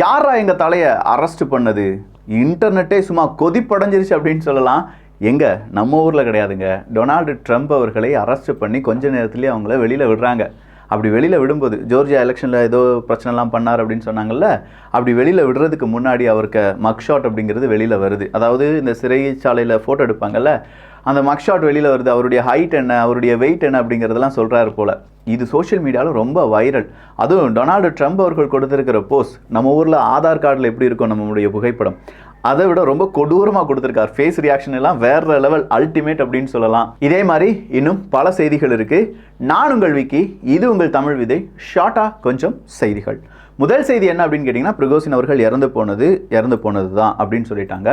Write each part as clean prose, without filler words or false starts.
யாரா எங்கள் தலையை அரெஸ்ட் பண்ணது? இன்டர்நெட்டே சும்மா கொதிப்படைஞ்சிருச்சு அப்படின்னு சொல்லலாம். எங்கே நம்ம ஊரில் கிடையாதுங்க. டொனால்டு ட்ரம்ப் அவர்களை அரெஸ்ட் பண்ணி கொஞ்ச நேரத்துலேயே அவங்கள வெளியில் விடுறாங்க. அப்படி வெளியில் விடும்போது ஜோர்ஜியா எலெக்ஷனில் ஏதோ பிரச்சனைலாம் பண்ணார் அப்படின்னு சொன்னாங்கல்ல, அப்படி வெளியில் விடுறதுக்கு முன்னாடி அவருக்கு மக்ஷாட் அப்படிங்கிறது வெளியில் வருது. அதாவது இந்த சிறைச்சாலையில் ஃபோட்டோ எடுப்பாங்கல்ல, அந்த மக்ஷாட் வெளியில் வருது. அவருடைய ஹைட் என்ன, அவருடைய வெயிட் என்ன அப்படிங்கிறதெல்லாம் சொல்கிறாரு போல். இது சோஷியல் மீடியாவில் ரொம்ப வைரல். அதுவும் டொனால்டு ட்ரம்ப் அவர்கள் கொடுத்துருக்கிற போஸ்ட், நம்ம ஊரில் ஆதார் கார்டில் எப்படி இருக்கும் நம்மளுடைய புகைப்படம், அதை விட ரொம்ப கொடூரமாக கொடுத்துருக்கார். ஃபேஸ் ரியாக்ஷன் எல்லாம் வேற லெவல், அல்டிமேட் அப்படின்னு சொல்லலாம். இதே மாதிரி இன்னும் பல செய்திகள் இருக்குது. நான் உங்கள் விக்கி, இது உங்கள் தமிழ் விதை. ஷார்ட்டாக கொஞ்சம் செய்திகள். முதல் செய்தி என்ன அப்படின்னு கேட்டிங்கன்னா, பிரிகோசின் அவர்கள் இறந்து போனது தான் அப்படின்னு சொல்லிட்டாங்க.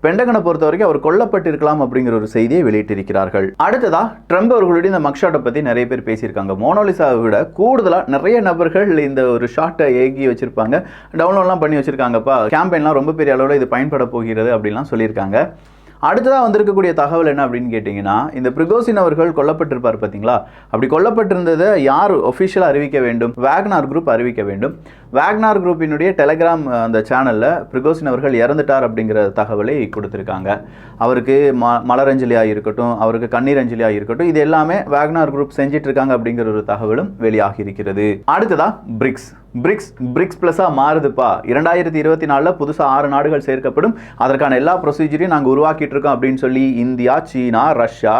பெண்டகனை பொறுத்த வரைக்கும் அவர் கொல்லப்பட்டிருக்கலாம் அப்படிங்கிற ஒரு செய்தியை வெளியிட்டிருக்கிறார்கள். அடுத்ததா ட்ரம்ப் அவர்களுடைய இந்த மக்ஷாட்டை பற்றி நிறைய பேர் பேசியிருக்காங்க. மோனாலிசாவை விட கூடுதலாக நிறைய நபர்கள் இந்த ஒரு ஷாட்டை ஏகி வச்சிருப்பாங்க, டவுன்லோட்லாம் பண்ணி வச்சிருக்காங்கப்பா, கேம்பெயின்லாம் ரொம்ப பெரிய அளவில் இது பயன்பட போகிறது அப்படின்லாம் சொல்லியிருக்காங்க. அடுத்ததாக வந்திருக்கக்கூடிய தகவல் என்ன அப்படின்னு கேட்டிங்கன்னா, இந்த பிரிகோசின் அவர்கள் கொல்லப்பட்டிருப்பார் பார்த்தீங்களா, அப்படி கொல்லப்பட்டிருந்ததை யார் ஒஃபிஷியலாக அறிவிக்க வேண்டும்? வேக்னார் குரூப் அறிவிக்க வேண்டும். வேக்னார் குரூப்பினுடைய டெலகிராம் அந்த சேனலில் பிரிகோசின் அவர்கள் இறந்துட்டார் அப்படிங்கிற தகவலை கொடுத்துருக்காங்க. அவருக்கு மலரஞ்சலியாக இருக்கட்டும், அவருக்கு கண்ணீர் அஞ்சலியாக இருக்கட்டும், இது எல்லாமே வேக்னார் குரூப் செஞ்சிட்டு இருக்காங்க அப்படிங்கிற ஒரு தகவலும் வெளியாகி இருக்கிறது. அடுத்ததாக பிரிக்ஸ் பிளஸாக மாறுதுப்பா. 2024 புதுசாக 6 நாடுகள் சேர்க்கப்படும். அதற்கான எல்லா ப்ரொசீஜரையும் நாங்கள் உருவாக்கிட்டு இருக்கோம் அப்படின்னு சொல்லி இந்தியா, சீனா, ரஷ்யா,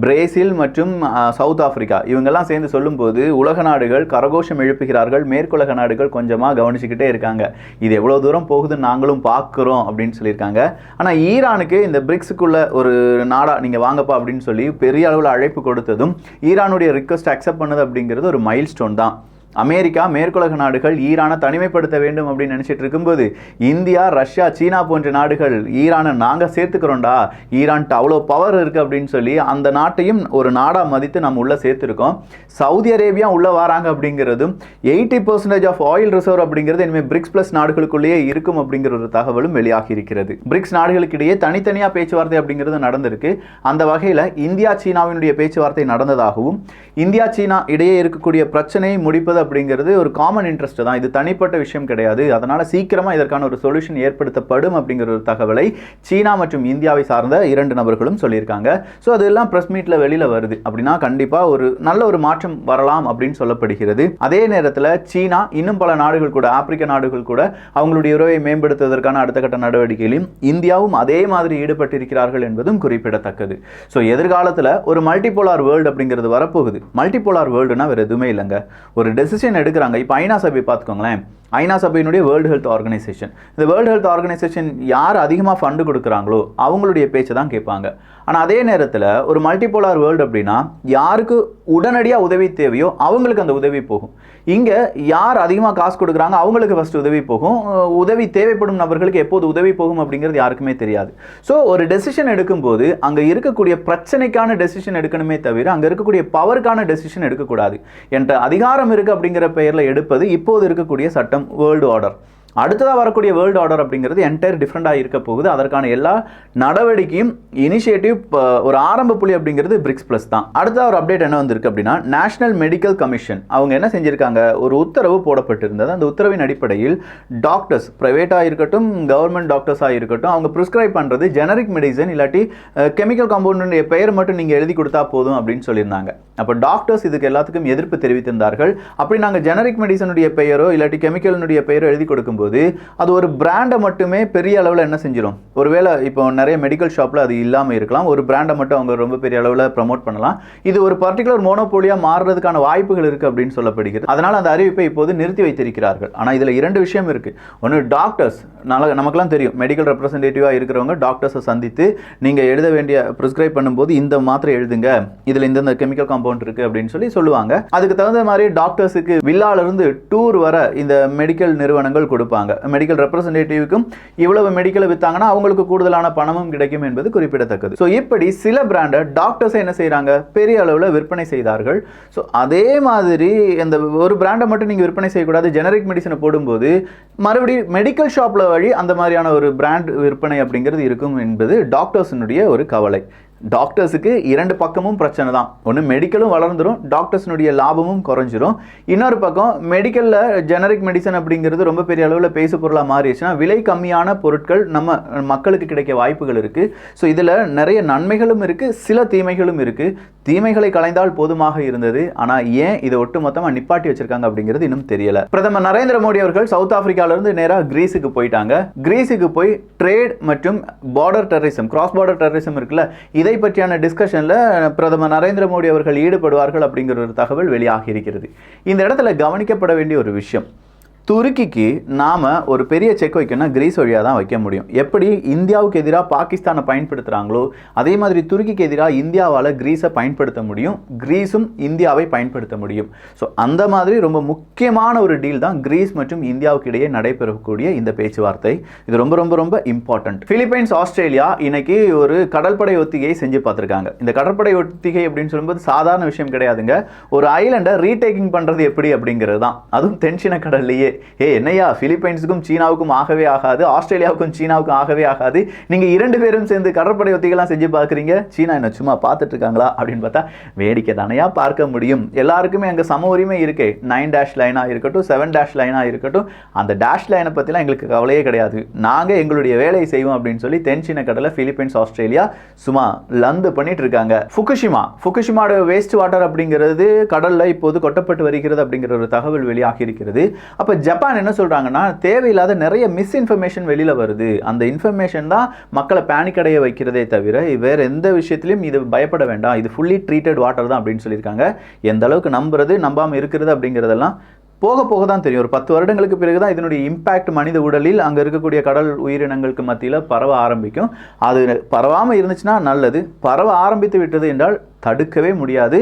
பிரேசில் மற்றும் சவுத் ஆப்பிரிக்கா இவங்கெல்லாம் சேர்ந்து சொல்லும்போது உலக நாடுகள் கரகோஷம் எழுப்புகிறார்கள். மேற்குலக நாடுகள் கொஞ்சமாக கவனிச்சுக்கிட்டே இருக்காங்க. இது எவ்வளோ தூரம் போகுதுன்னு நாங்களும் பார்க்குறோம் அப்படின்னு சொல்லியிருக்காங்க. ஆனால் ஈரானுக்கு இந்த பிரிக்ஸுக்குள்ள ஒரு நாடா நீங்கள் வாங்கப்பா அப்படின்னு சொல்லி பெரிய அளவில் அழைப்பு கொடுத்ததும் ஈரானுடைய ரிக்வெஸ்ட் அக்செப்ட் பண்ணது அப்படிங்கிறது ஒரு மைல் ஸ்டோன் தான். அமெரிக்கா, மேற்குலக நாடுகள் ஈரானை தனிமைப்படுத்த வேண்டும் அப்படின்னு நினச்சிட்டு இருக்கும்போது இந்தியா, ரஷ்யா, சீனா போன்ற நாடுகள் ஈரானை நாங்கள் சேர்த்துக்கிறோம்டா, ஈரான்ட்டு அவ்வளோ பவர் இருக்குது அப்படின்னு சொல்லி அந்த நாட்டையும் ஒரு நாடாக மதித்து நம்ம உள்ளே சேர்த்துருக்கோம். சவுதி அரேபியா உள்ளே வராங்க அப்படிங்கிறதும் 80% ஆஃப் ஆயில் ரிசர்வ் அப்படிங்கிறது இனிமேல் பிரிக்ஸ் பிளஸ் நாடுகளுக்குள்ளேயே இருக்கும் அப்படிங்கிற ஒரு தகவலும் வெளியாகி இருக்கிறது. பிரிக்ஸ் நாடுகளுக்கிடையே தனித்தனியாக பேச்சுவார்த்தை அப்படிங்கிறது நடந்திருக்கு. அந்த வகையில் இந்தியா, சீனாவினுடைய பேச்சுவார்த்தை நடந்ததாகவும், இந்தியா, சீனா இடையே இருக்கக்கூடிய பிரச்சனையை முடிப்பது அப்படிங்கிறது ஒரு காமன் இன்ட்ரெஸ்ட் தான், இது தனிப்பட்ட விஷயம் கிடையாது, அதனால சீக்கிரமா இதற்கான ஒரு சொல்யூஷன் ஏற்படுத்தப்படும் அப்படிங்கிற ஒரு தகவலை சீனா மற்றும் இந்தியாவை சார்ந்த 2 நபர்களும் சொல்லியிருக்காங்க. ஸோ அதெல்லாம் பிரஸ் மீட்ல வெளியில வருது அப்படின்னா கண்டிப்பா ஒரு நல்ல ஒரு மாற்றம் வரலாம் அப்படின்னு சொல்லப்படுகிறது. அதே நேரத்தில் சீனா இன்னும் பல நாடுகள் கூட, ஆப்பிரிக்க நாடுகள் கூட அவங்களுடைய உறவை மேம்படுத்துவதற்கான அடுத்த கட்ட நடவடிக்கையிலும் இந்தியாவும் அதே மாதிரி ஈடுபட்டிருக்கிறார்கள் என்பதும் குறிப்பிடத்தக்கது. ஸோ எதிர்காலத்தில் ஒரு மல்டிபோலார் வேர்ல்டு அப்படிங்கிறது வரப்போகுது. மல்டிபோலார் வேர்ல்டுனா வேறு எதுவுமே இல்லைங்க, ஒரு டெசிஷன் எடுக்கிறாங்க. இப்போ ஐநா சபை பார்த்துக்கோங்களேன். ஐநா சபையினுடைய வேர்ல்டு ஹெல்த் ஆர்கனைசேஷன், இந்த வேர்ல்டு ஹெல்த் ஆர்கனைசேஷன் யார் அதிகமாக ஃபண்டு கொடுக்குறாங்களோ அவங்களுடைய பேச்சை தான் கேட்பாங்க. ஆனால் அதே நேரத்தில் ஒரு மல்டிபோலார் வேர்ல்டு அப்படின்னா யாருக்கு உடனடியாக உதவி தேவையோ அவங்களுக்கு அந்த உதவி போகும். இங்கே யார் அதிகமாக காசு கொடுக்குறாங்க அவங்களுக்கு ஃபஸ்ட்டு உதவி போகும். உதவி தேவைப்படும் நபர்களுக்கு எப்போது உதவி போகும் அப்படிங்கிறது யாருக்குமே தெரியாது. ஸோ ஒரு டெசிஷன் எடுக்கும்போது அங்கே இருக்கக்கூடிய பிரச்சனைக்கான டெசிஷன் எடுக்கணுமே தவிர அங்கே இருக்கக்கூடிய பவருக்கான டெசிஷன் எடுக்கக்கூடாது. என்ற அதிகாரம் இருக்குது அப்படிங்கிற பெயரில் எடுப்பது இப்போது இருக்கக்கூடிய சட்டம் வேர்ல்டு ஆர்டர். அடுத்ததாக வரக்கூடிய வேர்ல்டு ஆர்டர் அப்படிங்கிறது என்டையர் டிஃப்ரெண்டாக இருக்க போகுது. அதற்கான எல்லா நடவடிக்கையும் இனிஷியேட்டிவ் ஒரு ஆரம்ப புள்ளி அப்படிங்கிறது பிரிக்ஸ் பிளஸ் தான். அடுத்த ஒரு அப்டேட் என்ன வந்திருக்கு அப்படின்னா, நேஷனல் மெடிக்கல் கமிஷன் அவங்க என்ன செஞ்சிருக்காங்க, ஒரு உத்தரவு போடப்பட்டிருந்தது. அந்த உத்தரவின் அடிப்படையில் டாக்டர்ஸ், பிரைவேட்டாக இருக்கட்டும் கவர்மெண்ட் டாக்டர்ஸாக இருக்கட்டும், அவங்க ப்ரிஸ்கிரைப் பண்ணுறது ஜெனரிக் மெடிசன் இல்லாட்டி கெமிக்கல் காம்பவுண்டுடைய பெயர் மட்டும் நீங்கள் எழுதி கொடுத்தா போதும் அப்படின்னு சொல்லியிருந்தாங்க. அப்போ டாக்டர்ஸ் இதுக்கு எல்லாத்துக்கும் எதிர்ப்பு தெரிவித்திருந்தார்கள். அப்படி நாங்கள் ஜெனரிக் மெடிசனுடைய பெயரோ இல்லாட்டி கெமிக்கலினுடைய பெயரோ எழுதி கொடுக்கும்போது அது ஒரு பிராண்டை மட்டுமே பெரிய அளவில் என்ன செஞ்சிடும், ஒருவேளை இப்போ நிறைய மெடிக்கல் ஷாப்பில் அது இல்லாமல் இருக்கலாம், ஒரு பிராண்டை மட்டும் அவங்க ரொம்ப பெரிய அளவில் ப்ரமோட் பண்ணலாம். இது ஒரு பர்டிகுலர் மோனோபோலியாக மாறுறதுக்கான வாய்ப்புகள் இருக்குது அப்படின்னு சொல்லப்படுகிறது. அதனால் அந்த அறிவிப்பை இப்போது நிறுத்தி வைத்திருக்கிறார்கள். ஆனால் இதில் 2 விஷயம் இருக்குது. ஒன்று, டாக்டர்ஸ், நமக்குலாம் தெரியும், மெடிக்கல் ரெப்ரசன்டேட்டிவாக இருக்கிறவங்க டாக்டர்ஸை சந்தித்து நீங்கள் எழுத வேண்டிய ப்ரிஸ்கிரைப் பண்ணும்போது இந்த மாத்திரை எழுதுங்க, இதில் இந்த கெமிக்கல் காம்பவுண்ட் இருக்குது அப்படின்னு சொல்லி சொல்லுவாங்க. அதுக்கு தகுந்த மாதிரி டாக்டர்ஸுக்கு வில்லாலிருந்து டூர் வர இந்த மெடிக்கல் நிறுவனங்கள் கொடுப்பாங்க. மெடிக்கல் ரெப்ரசன்டேட்டிவ்க்கும் இவ்வளவு மெடிக்கலை வித்தாங்கன்னா அவங்களுக்கு கூடுதலான பணமும் கிடைக்கும் என்பது குறிப்பிடத்தக்கது. ஸோ இப்படி சில பிராண்டை டாக்டர்ஸ் என்ன செய்கிறாங்க, பெரிய அளவில் விற்பனை செய்தார்கள். ஸோ அதே மாதிரி இந்த ஒரு பிராண்டை மட்டும் நீங்கள் விற்பனை செய்யக்கூடாது. ஜெனரிக் மெடிசனை போடும்போது மறுபடியும் மெடிக்கல் ஷாப்பில் வழி அந்த மாதிரியான ஒரு பிராண்ட் விற்பனை அப்படிங்கிறது இருக்கும் என்பது டாக்டர்ஸினுடைய ஒரு கவலை. டாக்டர்ஸுக்கு இரண்டு பக்கமும் பிரச்சனை தான். ஒன்று மெடிக்கலும் வளர்ந்துடும், டாக்டர்ஸினுடைய லாபமும் குறைஞ்சிரும். இன்னொரு பக்கம் மெடிக்கலில் ஜெனரிக் மெடிசன் அப்படிங்கிறது ரொம்ப பெரிய அளவில் பேசு பொருளாக மாறிடுச்சுன்னா விலை கம்மியான பொருட்கள் நம்ம மக்களுக்கு கிடைக்க வாய்ப்புகள் இருக்குது. ஸோ இதில் நிறைய நன்மைகளும் இருக்குது, சில தீமைகளும் இருக்குது. தீமைகளை களைந்தால் போதுமாக இருந்தது. ஆனால் ஏன் இதை ஒட்டு மொத்தமாக நிப்பாட்டி வச்சிருக்காங்க அப்படிங்கிறது இன்னும் தெரியல. பிரதமர் நரேந்திர மோடி அவர்கள் சவுத் ஆப்பிரிக்காவிலிருந்து நேராக கிரீஸுக்கு போயிட்டாங்க. கிரீஸுக்கு போய் ட்ரேட் மற்றும் border terrorism, cross border terrorism இருக்குல்ல, இதை பற்றியான டிஸ்கஷனில் பிரதமர் நரேந்திர மோடி அவர்கள் ஈடுபடுவார்கள் அப்படிங்கிற ஒரு தகவல் வெளியாகி இருக்கிறது. இந்த இடத்துல கவனிக்கப்பட வேண்டிய ஒரு விஷயம், துருக்கிக்கு நாம் ஒரு பெரிய செக் வைக்கணும்னா கிரீஸ் வழியாக தான் வைக்க முடியும். எப்படி இந்தியாவுக்கு எதிராக பாகிஸ்தானை பயன்படுத்துகிறாங்களோ அதே மாதிரி துருக்கிக்கு எதிராக இந்தியாவால் கிரீஸை பயன்படுத்த முடியும், கிரீஸும் இந்தியாவை பயன்படுத்த முடியும். ஸோ அந்த மாதிரி ரொம்ப முக்கியமான ஒரு டீல் தான் கிரீஸ் மற்றும் இந்தியாவுக்கு இடையே நடைபெறக்கூடிய இந்த பேச்சுவார்த்தை. இது ரொம்ப ரொம்ப ரொம்ப இம்பார்ட்டன்ட். பிலிப்பைன்ஸ், ஆஸ்திரேலியா இன்னைக்கு ஒரு கடற்படை ஒத்திகையை செஞ்சு பார்த்துருக்காங்க. இந்த கடற்படை ஒத்திகை அப்படின்னு சொல்லும்போது சாதாரண விஷயம் கிடையாதுங்க. ஒரு ஐலண்டை ரீடேக்கிங் பண்ணுறது எப்படி அப்படிங்கிறது தான், அதுவும் தென்சீன கடல்லையே. என்னையா பிலிப்பைன்ஸுக்கும் சீனாவுக்கும் ஆகவே ஆகாது, ஆஸ்திரேலியாவுக்கும் சீனாவுக்கும் ஆகவே ஆகாது, நீங்க இரண்டு பேரும் சேர்ந்து கடற்படை ஒத்திகைலாம் செஞ்சு பார்க்குறீங்க, சீனா என்ன சும்மா பார்த்துட்டு இருக்காங்களா அப்படின்னு பார்த்தா வேடிக்கை தானையா பார்க்க முடியும். எல்லாருக்குமே அங்கே சம உரிமை இருக்கு. 9 லைனாக இருக்கட்டும், 7 லைனாக இருக்கட்டும், அந்த டேஷ் லைனை பற்றிலாம் எங்களுக்கு கவலையே கிடையாது, நாங்கள் எங்களுடைய வேலையை செய்வோம் அப்படின்னு சொல்லி தென்சீன கடலை பிலிப்பைன்ஸ், ஆஸ்திரேலியா சும்மா லந்து பண்ணிட்டு இருக்காங்க. ஃபுகுஷிமாவோட வேஸ்ட் வாட்டர் அப்படிங்கிறது கடல்ல இப்போது கொட்டப்பட்டு வருகிறது அப்படிங்கிற ஒரு தகவல் வெளியாகி இருக்கிறது. அப்போ ஜப்பான் என்ன சொல்றாங்கன்னா, தேவையில்லாத நிறைய மிஸ்இன்ஃபர்மேஷன் வெளியில வருது, அந்த இன்ஃபர்மேஷன் தான் மக்களை பேனிக் அடைய வைக்கிறதே தவிர வேற எந்த விஷயத்திலும் இது பயப்பட வேண்டாம், இது ஃபுல்லி ட்ரீட்டட் வாட்டர் தான் அப்படின்னு சொல்லியிருக்காங்க. எந்த அளவுக்கு நம்புறது நம்பாமல் இருக்கிறது அப்படிங்கிறதெல்லாம் போக போக தான் தெரியும். ஒரு 10 வருடங்களுக்கு பிறகு தான் இதனுடைய இம்பேக்ட் மனித உடலில் அங்கே இருக்கக்கூடிய கடல் உயிரினங்களுக்கு மத்தியில் பரவ ஆரம்பிக்கும். அது பரவாமல் இருந்துச்சுன்னா நல்லது, பரவ ஆரம்பித்து விட்டது என்றால் தடுக்கவே முடியாது.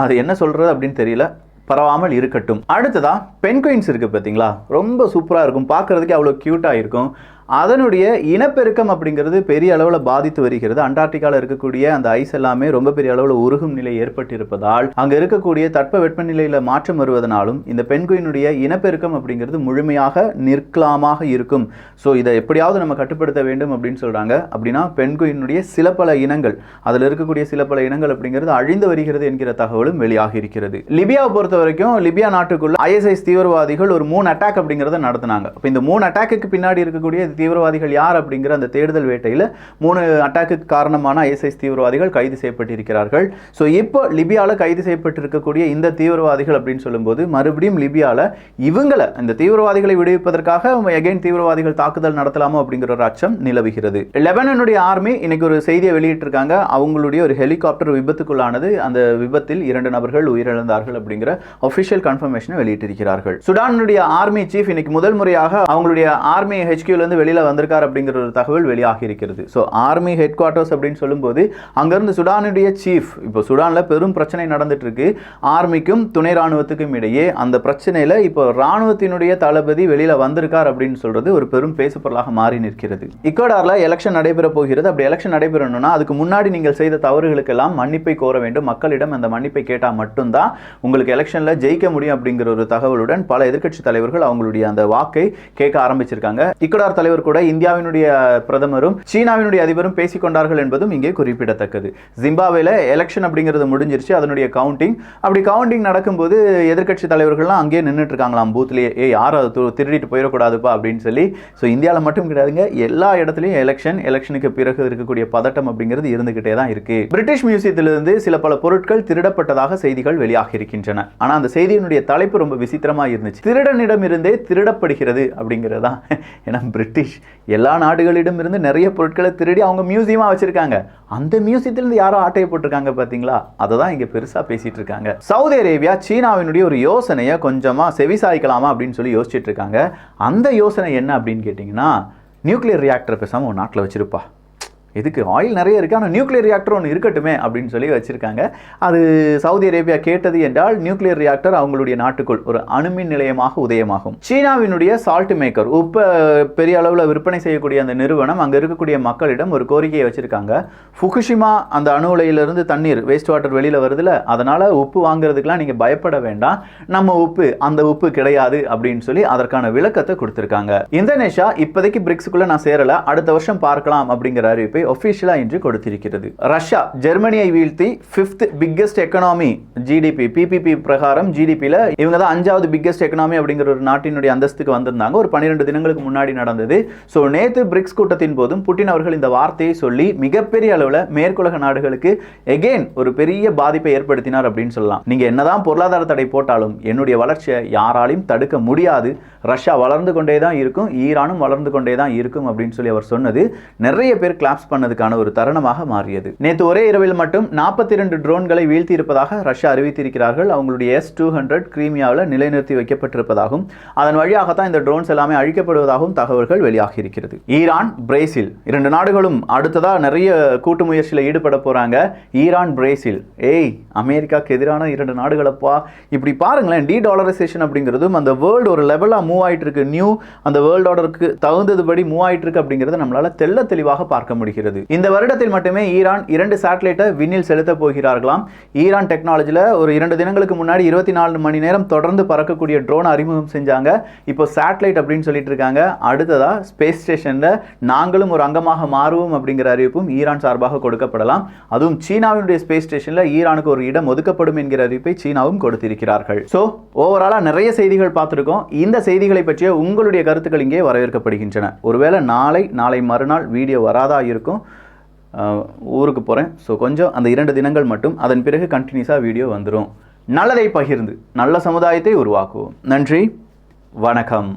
அது என்ன சொல்றது அப்படின்னு தெரியல, பரவாமல் இருக்கட்டும். அடுத்ததா பென்குயின்ஸ் இருக்குது பார்த்தீங்களா, ரொம்ப சூப்பராக இருக்கும், பார்க்குறதுக்கு அவ்வளோ க்யூட்டாக இருக்கும். அதனுடைய இனப்பெருக்கம் அப்படிங்கிறது பெரிய அளவில் பாதித்து வருகிறது. அண்டார்டிகாவில் இருக்கக்கூடிய அந்த ஐஸ் எல்லாமே ரொம்ப பெரிய அளவில் உருகும் நிலை ஏற்பட்டிருப்பதால் அங்கே இருக்கக்கூடிய தட்ப வெப்பநிலையில் மாற்றம் வருவதனாலும் இந்த பென்குயினுடைய இனப்பெருக்கம் அப்படிங்கிறது முழுமையாக நிற்கலாமாக இருக்கும். ஸோ இதை எப்படியாவது நம்ம கட்டுப்படுத்த வேண்டும் அப்படின்னு சொல்கிறாங்க. அப்படின்னா பென்குயினுடைய சில பல இனங்கள், அதில் இருக்கக்கூடிய சில பல இனங்கள் அப்படிங்கிறது அழிந்து வருகிறது என்கிற தகவலும் வெளியாகி இருக்கிறது. லிபியாவை பொறுத்த வரைக்கும் லிபியா நாட்டுக்குள்ள ISIS தீவிரவாதிகள் ஒரு 3 அட்டாக் அப்படிங்கிறத நடத்தினாங்க. இப்போ இந்த 3 அட்டாக்கு பின்னாடி இருக்கக்கூடிய தீவிரவாதிகள் யார் அப்படிங்கிற அந்த தேடுதல் வேட்டையில் 3 அட்டாக்கு காரணமான ISIS தீவிரவாதிகள் கைது செய்யப்பட்டிருக்கிறார்கள். ஸோ இப்போ லிபியாவில் கைது செய்யப்பட்டிருக்கக்கூடிய இந்த தீவிரவாதிகள் அப்படின்னு சொல்லும்போது மறுபடியும் லிபியாவில் இவங்களை, இந்த தீவிரவாதிகளை விடுவிப்பதற்காக எகைன் தீவிரவாதிகள் தாக்குதல் நடத்தலாமோ அப்படிங்கிற ஒரு அச்சம் நிலவுகிறது. லெபனானுடைய ஆர்மி இன்னைக்கு ஒரு செய்தியை வெளியிட்டிருக்காங்க. அவங்களுடைய ஒரு ஹெலிகாப்டர் விபத்துக்குள்ளானது, அந்த விபத்தில் 2 நபர்கள் உயிரிழந்தார்கள் அப்படிங்கிற அபிஷியல் கன்ஃபர்மேஷனை வெளியிட்டிருக்கிறார்கள். சுடானுடைய ஆர்மி சீஃப் இன்னைக்கு முதல் முறையாக அவங்களுடைய ஆர்மி HQ இருந்து வெளியில வந்திருக்கார் அப்படிங்கிற ஒரு தகவல் வெளியாகி இருக்கிறது. ஸோ ஆர்மி ஹெட் குவார்ட்டர்ஸ் அப்படின்னு சொல்லும்போது அங்கிருந்து சுடானுடைய சீஃப், இப்போ சுடான்ல பெரும் பிரச்சனை நடந்துட்டு இருக்கு ஆர்மிக்கும் துணை ராணுவத்துக்கும் இடையே. அந்த பிரச்சனையில இப்போ ராணுவத்தினுடைய தளபதி வெளியில வந்திருக்கார் அப்படின்னு சொல்றது ஒரு பெரும் பேசு பொருளாக மாறி நிற்கிறது. ஈக்வடார்ல எலெக்ஷன் நடைபெற போகிறது. அப்படி எலெக்ஷன் நடைபெறணும்னா அதுக்கு முன்னாடி நீங்கள் செய்த தவறுகளுக்கெல்லாம் மன்னிப்பை கோர வேண்டும். மக்களிடம் அந்த மன்னிப்பை கேட்டால் மட்டும்தான் உங்களுக்கு எலெக்ஷன்ல ஜெயிக்க முடியும் அப்படிங்கிற ஒரு தகவலுடன் பல எதிர்க்கட்சி தலைவர்கள் அவங்களுடைய அந்த வாக்கை கேட்க ஆரம்பிச்சிருக்காங்க. ஈக்வடார் தலைவர் கூட இந்தியாவினுடைய பிரதமரும் சீனாவினுடைய அதிபரும் பேசிக் கொண்டார்கள் என்பதும் இங்கே குறிப்பிடத்தக்கது. ஜிம்பாப்வேல எலெக்ஷன் அப்படிங்கிறது முடிஞ்சிருச்சு, அதனுடைய கவுண்டிங் நடக்கும்போது எதிர்க்கட்சி தலைவர்கள்லாம் அங்கேயே நின்றுட்டு இருக்காங்களாம் பூத்லேயே. யாரும் திருடிட்டு போயிடக்கூடாதுப்பா அப்படின்னு சொல்லி. ஸோ இந்தியாவில் மட்டும் கிடையாதுங்க, எல்லா இடத்துலையும் எலெக்ஷனுக்கு பிறகு இருக்கக்கூடிய பதட்டம் அப்படிங்கிறது இருந்துகிட்டே தான் இருக்கு. பிரிட்டிஷ் மியூசியத்திலிருந்து சில பல பொருட்கள் திருடப்பட்டதாக செய்திகள் வெளியாகி இருக்கின்றன. ஆனால் அந்த செய்தியினுடைய தலைப்பு ரொம்ப விசித்திரமாக இருந்துச்சு. திருடனிடம் இருந்தே திருடப்படுகிறது அப்படிங்கிறதா. ஏன்னா பிரிட்டிஷ் எல்லா நாடுகளிடம் இருந்து நிறைய பொருட்களை திருடி அவங்க மியூசியமா வச்சிருக்காங்க. அந்த மியூசியத்திலிருந்து யாரோ ஆட்டையை போட்டிருக்காங்க பார்த்தீங்களா, அதை தான் இங்கே பெருசாக பேசிட்டு இருக்காங்க. சவுதி அரேபியா சீனாவினுடைய ஒரு யோசனையை கொஞ்சமாக செவிசாய்க்கலாமா அப்படின்னு சொல்லி யோசிச்சுட்டு இருக்காங்க. அந்த யோசனை என்ன அப்படின்னு கேட்டிங்கன்னா, நியூக்ளியர் ரியாக்டர் பேசாமல் ஒரு நாட்டில் வச்சிருப்பா, இதுக்கு ஆயில் நிறைய இருக்குது, ஆனால் நியூக்ளியர் ரியாக்டர் ஒன்று இருக்கட்டுமே அப்படின்னு சொல்லி வச்சுருக்காங்க. அது சவுதி அரேபியா கேட்டது என்றால் நியூக்ளியர் ரியாக்டர் அவங்களுடைய நாட்டுக்குள் ஒரு அணுமின் நிலையமாக உதயமாகும். சீனாவினுடைய சால்ட் மேக்கர், உப்பை பெரிய அளவில் விற்பனை செய்யக்கூடிய அந்த நிறுவனம் அங்கே இருக்கக்கூடிய மக்களிடம் ஒரு கோரிக்கையை வச்சுருக்காங்க. ஃபுகுஷிமா அந்த அணு உலையிலிருந்து தண்ணீர் வேஸ்ட் வாட்டர் வெளியில் வருதுல, அதனால் உப்பு வாங்குறதுக்கெலாம் நீங்கள் பயப்பட வேண்டாம், நம்ம உப்பு அந்த உப்பு கிடையாது அப்படின்னு சொல்லி அதற்கான விளக்கத்தை கொடுத்துருக்காங்க. இந்தோனேஷியா இப்போதைக்கு பிரிக்ஸுக்குள்ளே நான் சேரலை, அடுத்த வருஷம் பார்க்கலாம் அப்படிங்கிற அறிவிப்பை ஒபிஷியலா இன்று கொடுத்திருக்கிறது. ரஷ்யா ஜெர்மனியை வீழ்த்தி 5th biggest economy GDP PPP பிரகாரம் ஜிடிபியில் இவங்க தான் 5வது பிக்கெஸ்ட் எக்கனாமி அப்படிங்கிற ஒரு நாட்டினுடைய அந்தஸ்துக்கு வந்திருந்தாங்க. ஒரு 12 தினங்களுக்கு முன்னாடி நடந்தது. ஸோ நேற்று பிரிக்ஸ் கூட்டத்தின் போதும் புட்டின் அவர்கள் இந்த வார்த்தையை சொல்லி மிகப்பெரிய அளவில் மேற்குலக நாடுகளுக்கு எகெயின் ஒரு பெரிய பாதிப்பை ஏற்படுத்தினார் அப்படின்னு சொல்லலாம். நீங்க என்னதான் பொருளாதார தடை போட்டாலும் என்னுடைய வளர்ச்சியை யாராலையும் தடுக்க முடியாது, ரஷ்யா வளர்ந்து கொண்டே தான் இருக்கும், ஈரானும் வளர்ந்து கொண்டே தான் இருக்கும் அப்படின்னு சொல்லி அவர் சொன்னது நிறைய பேர் கிளாப்ஸ் பண்ணதுக்கான ஒரு தருணமாக மாறியது. நேற்று ஒரே இரவில் மட்டும் 42 ட்ரோன்களை வீழ்த்தி இருப்பதாக ரஷ்யா அறிவித்திருக்கிறார்கள். அவங்களுடைய S-200 கிரீமியாவில் நிலைநிறுத்தி வைக்கப்பட்டிருப்பதாகவும் அதன் வழியாக தான் இந்த ட்ரோன்ஸ் எல்லாமே அழிக்கப்படுவதாகவும் தகவல்கள் வெளியாகி இருக்கிறது. ஈரான் பிரேசில் 2 நாடுகளும் அடுத்ததா நிறைய கூட்டு முயற்சியில் ஈடுபட போறாங்க. ஈரான் பிரேசில் அமெரிக்காக்கு எதிரான 2 நாடுகளப்பா. இப்படி பாருங்களேன், டி-டாலரைசேஷன் அப்படிங்கிறதும் அந்த வேர்ல்டு ஒரு லெவலா மூவ் ஆயிட்டு இருக்கு. நியூ அந்த வேர்ல்ட் ஆர்டருக்கு தகுந்ததுபடி மூவ் ஆயிட்டு இருக்கு அப்படிங்கிறத நம்மளால தெள்ள தெளிவாக பார்க்க முடிகிறது. இந்த வருடத்தில் மட்டுமே ஈரான் 2 சேட்டலைட்டை விண்ணில் செலுத்த போகிறார்களாம். ஈரான் டெக்னாலஜியில் ஒரு 2 தினங்களுக்கு முன்னாடி 24 மணி நேரம் தொடர்ந்து பறக்கக்கூடிய ட்ரோன் அறிமுகம் செஞ்சாங்க. இப்போ சேட்டலைட் அப்படின்னு சொல்லிட்டு இருக்காங்க. அடுத்ததா ஸ்பேஸ் ஸ்டேஷன்ல நாங்களும் ஒரு அங்கமாக மாறுவோம் அப்படிங்கிற அறிவிப்பும் ஈரான் சார்பாக கொடுக்கப்படலாம். அதுவும் சீனாவினுடைய ஸ்பேஸ் ஸ்டேஷன்ல ஈரானுக்கு ஒரு இடம் ஒதுக்கப்படும் என்கிற அறிவிப்பை சீனாவும் கொடுத்திருக்கிறார்கள். ஸோ ஓவராலா நிறைய செய்திகள் பார்த்துருக்கோம். இந்த செய்திகளை பற்றிய உங்களுடைய கருத்துக்கள் இங்கே வரவேற்கப்படுகின்றன. ஒருவேளை நாளை மறுநாள் வீடியோ வராதா இருக்கும். ஊருக்கு போகிறேன். ஸோ கொஞ்சம் அந்த 2 தினங்கள் மட்டும், அதன் பிறகு கண்டினியூஸாக வீடியோ வந்துடும். நல்லதை பகிர்ந்து நல்ல சமுதாயத்தை உருவாக்குவோம். நன்றி, வணக்கம்.